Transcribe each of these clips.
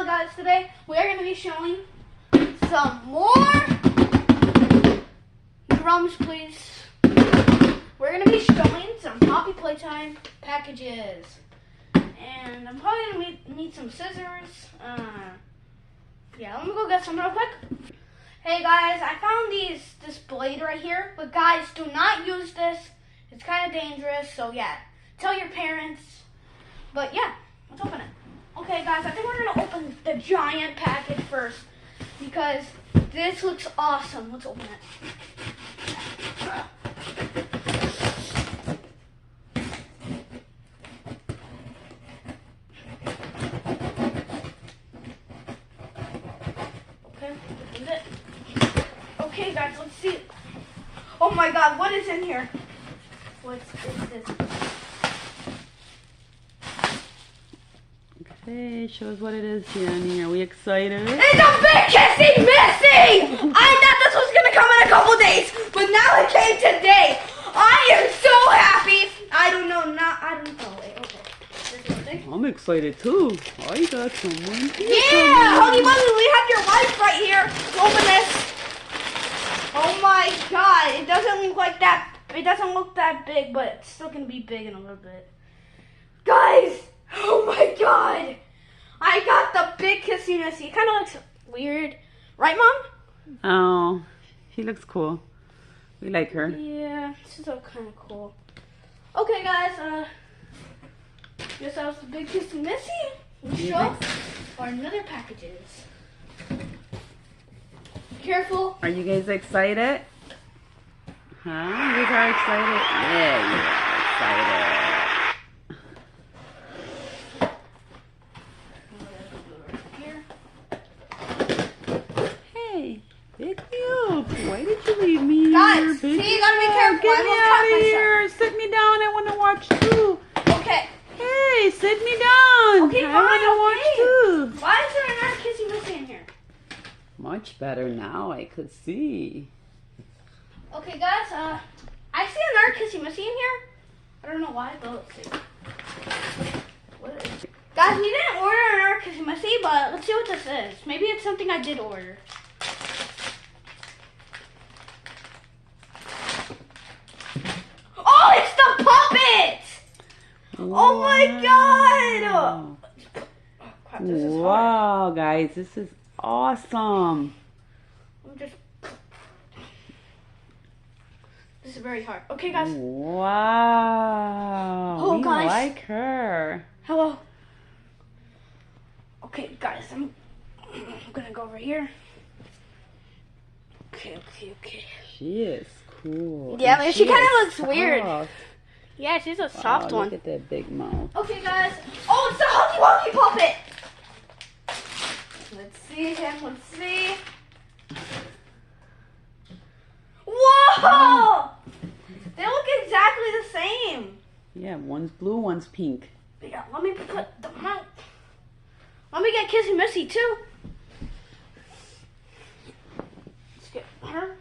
Well, guys, today we are going to be showing some more drums, please. We're going to be showing some Poppy Playtime packages. And I'm probably going to need some scissors. Yeah, let me go get some real quick. Hey guys, I found this blade right here. But guys, do not use this. It's kind of dangerous. So yeah, tell your parents. But yeah, let's open it. Okay guys, I think we're going to open the giant package first. Because this looks awesome. Let's open it. Okay guys, let's see. Oh my god, what is in here? What is this? Okay, show us what it is, Gianni. Are we excited? It's a big kissing Missy! I thought this was gonna come in a couple days, but now it came today. I am so happy. I don't know. Wait, okay. This is big. I'm excited too. I got someone. Yeah, Honey Bunny, we have your wife right here. Open this. Oh my god, it doesn't look like that. It doesn't look that big, but it's still gonna be big in a little bit. Guys, oh my god, I got the big kissy missy. It kind of looks weird, right, Mom? Oh, she looks cool. We like her. Yeah, she's all kind of cool. Okay, guys, guess that was the big kissy missy. Let's show our another packages. Careful. Are you guys excited? Huh? You guys are excited? Yeah, you're excited. Hey, pick me up. Why did you leave me Guys, here? see, you gotta be careful. Get me out of here. Sit me down. I want to watch too. Okay. Hey, sit me down. Okay, I want to watch too. Why is there another kissy missy in here? Much better now. I could see. Okay, guys, I see another kissy missy in here. I don't know why, but let's see. What is it? Guys, we didn't order another kissy missy, but let's see what this is. Maybe it's something I did order. Oh, it's the puppet! Wow. Oh my god! Oh, crap, this is hard. Wow, guys, this is awesome. This is very hard. Okay, guys. Wow. Oh, we guys. like her. Hello. Okay, guys, I'm gonna go over here. Okay. She is cool. Yeah, And she kind is of looks weird. soft. Yeah, she's a Wow, soft one. Look at that big mouth. Okay, guys. Oh, it's the Huggy Wuggy puppet. Let's see him. Let's see. Whoa! They look exactly the same. Yeah, one's blue, one's pink. Yeah, let me put the mouth. Let me get Kissy Missy too. Let's get her.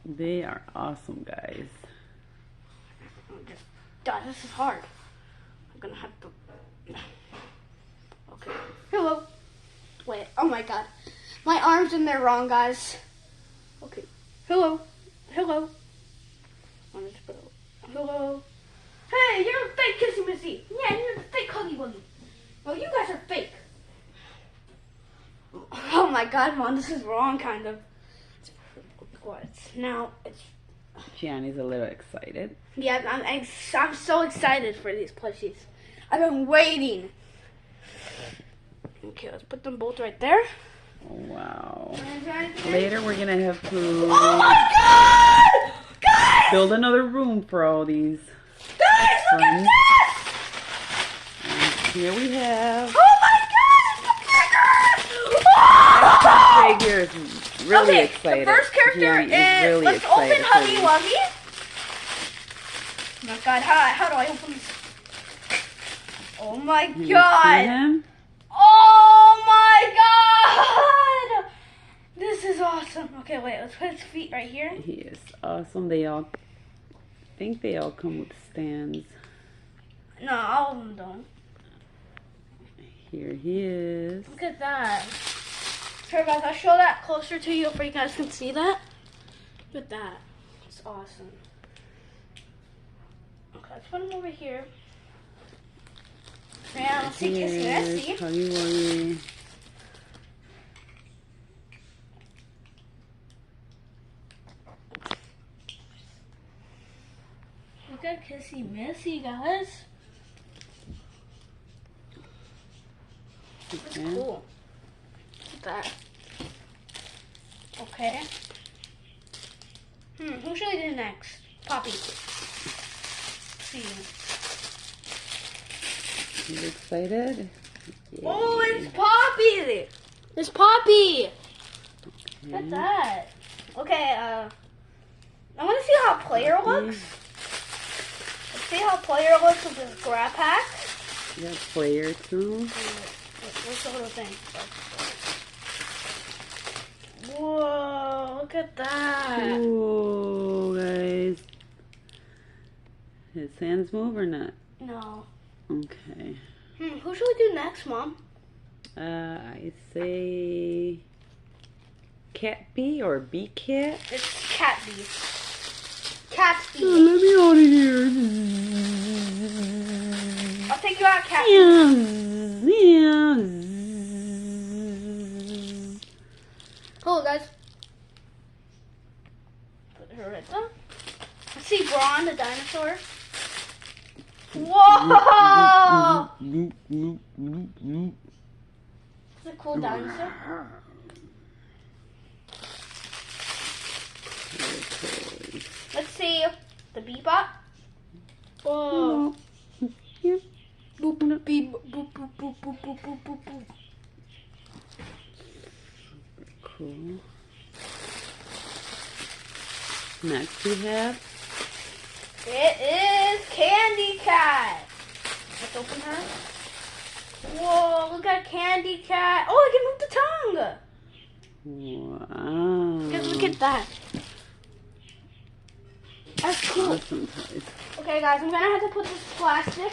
They are awesome, guys. God, this is hard. I'm gonna have to. Okay. Hello. Wait. Oh my God. My arm's in there wrong, guys. Okay. Hello. Hello. Hello. Hey, you're a fake Kissy Missy. Yeah, you're the fake Huggy Wuggy. Well, you guys are fake. Oh my God, Mom, this is wrong, kind of. What? Now it's. Gianni's a little excited. Yeah, I'm so excited for these plushies. I've been waiting. Okay, let's put them both right there. Oh, wow. Later. Later, we're going to have to Oh my God! Guys! build another room for all these. Guys, look at friends. this! And here we have. Oh my God! It's the figure! This figure is really Okay, excited. the first character Gianni is, really let's open excited for Huggy these. Wuggy. Oh my God, how do I open this? Oh my Can you see God! him? Oh my God! This is awesome. Okay, wait, let's put his feet right here. He is awesome. I think they all come with stands. No, all of them don't. Here he is. Look at that. Here, guys, I'll show that closer to you so you guys can see that. Look at that. It's awesome. Okay, let's put him over here. Yeah, let's see Kissy Missy. Huggy Wuggy. Look at Kissy Missy, guys. That's cool. Look at that. Okay. Who should I do next? Poppy. See you. You excited? Yay. Oh, it's Poppy! It's Poppy! Look at that. Okay, I want to see how Player looks. Let's see how Player looks with this grab pack. You got Player too? What's the little thing? Whoa, look at that. Cool, guys. His hands move or not? No. Okay. Who should we do next, Mom? I say Cat B or B Cat. It's Cat B. Cat B. Oh, let me out of here. I'll take you out, Cat B. Hello, guys. Put her right there. Let's see Braun, the dinosaur. Whoa! It's a cool dinosaur. Let's see the Bebop. Whoa. Here. Boop, boop, beep, boop, boop, boop, boop, boop, boop, boop, boop. Cool. Next we have It is Candy Cat. Let's open her. Whoa, look at Candy Cat. Oh, I can move the tongue. wow. Guys, look at that. That's cool. Awesome toys. Okay, guys, I'm gonna have to put this plastic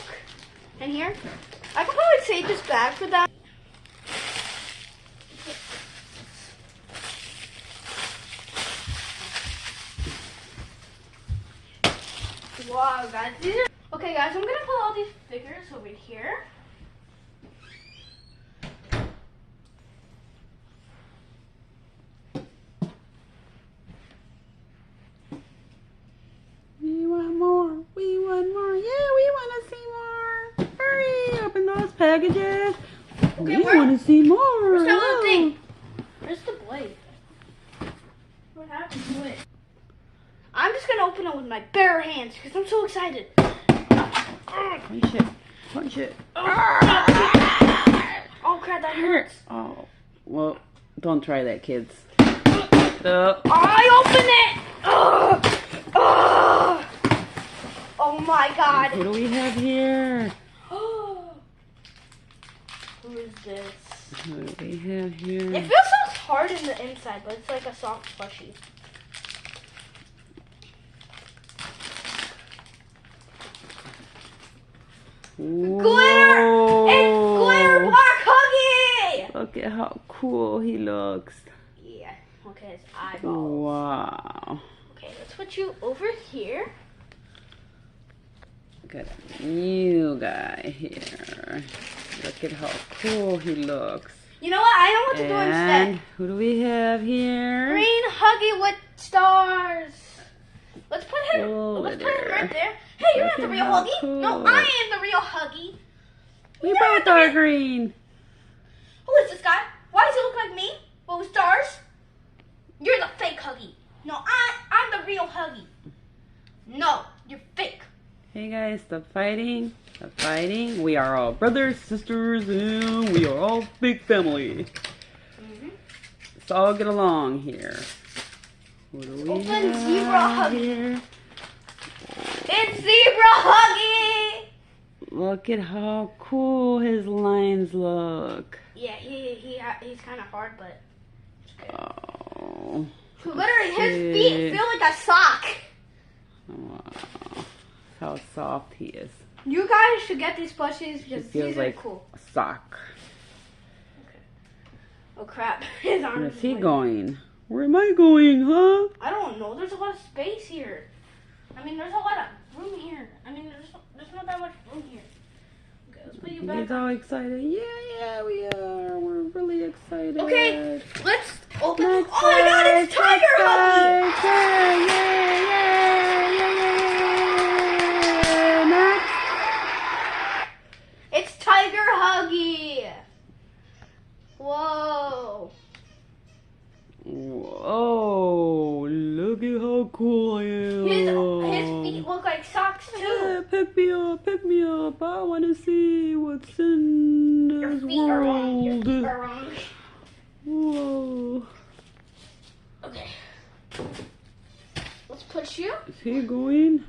in here. I could probably save this bag for that. Wow, guys, these are... Okay, guys, I'm gonna put all these figures over here. We want more. We want more. Yeah, we want to see more. Hurry, open those packages. Okay, We want to see more. Where's that little Oh. thing? Where's the blade? What happened to it? I'm just gonna open it with my bare hands because I'm so excited. Punch it. Punch it. Oh crap, that hurts. Oh, well, don't try that, kids. I open it! Ugh. Ugh. Oh my god. What do we have here? Who is this? What do we have here? It feels so hard in the inside, but it's like a soft plushie. Glitter! It's Glitter Black Huggy! Look at how cool he looks. Yeah, okay, his eyeballs. Wow. Okay, let's put you over here. Got a new guy here. Look at how cool he looks. You know what? I know what to do And instead. who do we have here? Green Huggy with stars. Let's put him. Over Let's put him there. right there. Hey, you're not Look the at real how Huggy. No, cool. I am the real Huggy. We You're both the are real- green. Who is this guy? Why does he look like me? But with stars? You're the fake Huggy. No, I'm the real Huggy. No, you're fake. Hey guys, stop fighting. Stop fighting. We are all brothers, sisters, and we are all big family. Let's all get along here. What do we Open have Zebra Huggy. here? It's Zebra Huggy. Look at how cool his lines look. Yeah, he's kind of hard, but it's good. Oh. Literally, his feet feel like a sock. Wow. How soft he is. You guys should get these plushies because It feels these like are cool. a sock. Oh crap, his arm Where's is he like- going? Where am I going, huh? I don't know. There's a lot of space here. I mean, there's a lot of room here. I mean, there's not that much room here. Okay, let's put you back. He's all excited. Yeah, we are. We're really excited. Okay, let's open. Next Oh my God, it's guys, Tiger Huggy! next guys. Yeah. Next. It's Tiger Huggy. Whoa. Whoa, look at how cool I am. His feet look like socks too. Yeah, pick me up. I want to see what's in Your this feet are wrong. Your world. feet are wrong. Whoa. Okay. Let's put you. Is he going?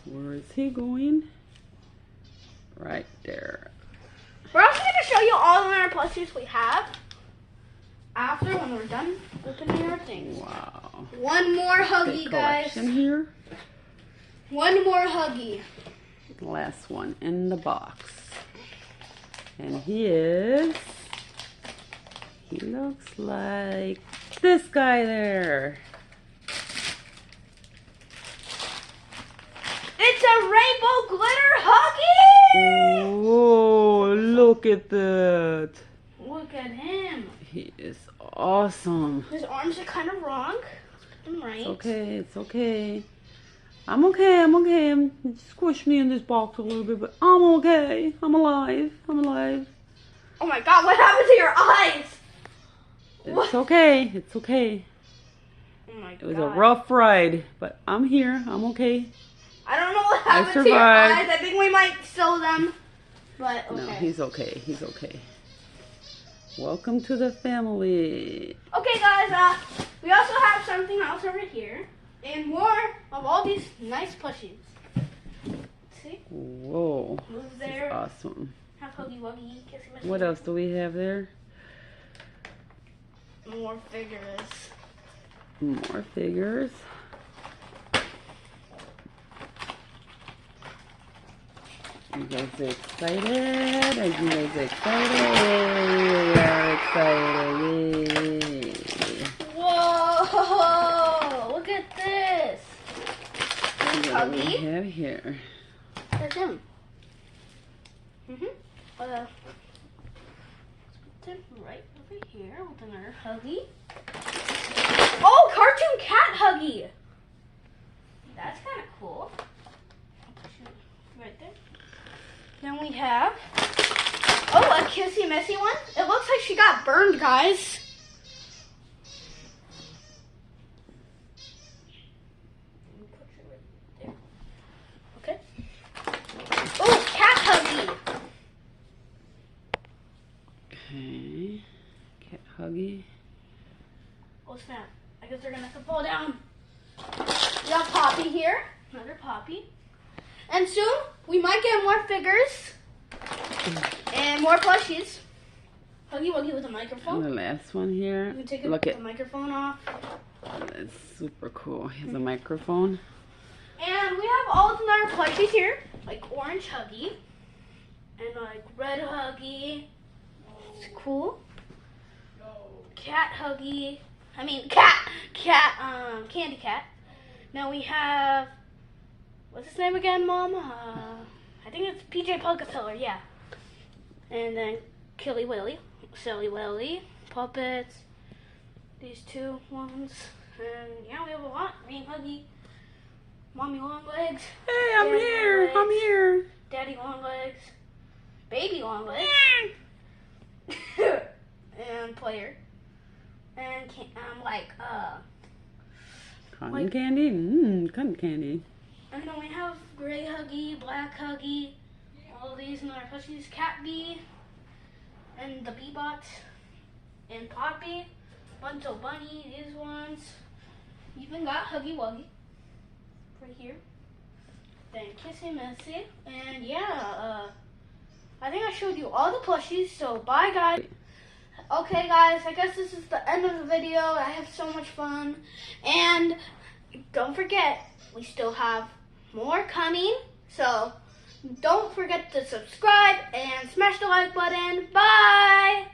Where is he going? Right there. We're also going to show you all of our plushies we have after when we're done opening our things. Wow. One more Huggy, Big guys. collection here. One more Huggy. The last one in the box. And he looks like this guy there. It's a rainbow glitter Huggy! Whoa, look at that. Look at him. He is awesome. His arms are kind of wrong. Put them right. It's okay. I'm okay. Squish me in this box a little bit, but I'm okay. I'm alive. Oh my God, what happened to your eyes? It's okay. Oh my God. It was a rough ride, but I'm here. I'm okay. I don't know what happened to your survived. eyes. I think we might sew them. But okay. No, he's okay. Welcome to the family. Okay, guys, we also have something else over here. And more of all these nice plushies. See? Whoa. Who's This is there? awesome. Have Huggy Wuggy. Kissy Missy. What else do we have there? More figures. More figures. You guys are excited? Are you guys excited? We are excited. Yay. Whoa! Look at this. Here's What do we Huggy. have here? There's him. Let's put him right over here with another Huggy. Oh, cartoon cat Huggy. That's kind of cool. I'll put you right there. Then we have, a Kissy Missy one. It looks like she got burned, guys. Okay. Oh, cat Huggy. Okay. Cat Huggy. Oh snap! I guess they're gonna have to fall down. We got Poppy here, another Poppy, and soon we might get more figures and more plushies. Huggy Wuggy with a And microphone. the last one here. You can take Look the at microphone off. that's super cool. He has a microphone. And we have all of our plushies here, like orange Huggy and like red Huggy. It's cool. Cat Huggy. I mean Candy Cat. Now we have, what's his name again, Mom? I think it's PJ Pocateller, yeah. And then Killy Willy, Silly Willy, Puppets, these two ones, and yeah, we have a lot. Rain Huggy, Mommy Long Legs, Hey, I'm Daddy here. Long I'm Legs, here. Daddy Long Legs, Baby Long Legs, and Player, and Cotton candy? Cotton candy. and then we have Gray Huggy, Black Huggy, all these in our plushies, Cat Bee, and the Bee-Bot, and Poppy, Bunto Bunny, these ones. Even got Huggy Wuggy right here. Then Kissy Missy, and yeah, I think I showed you all the plushies, so bye guys. Okay guys, I guess this is the end of the video. I had so much fun. And don't forget, we still have more coming. So Don't forget to subscribe and smash the like button. Bye!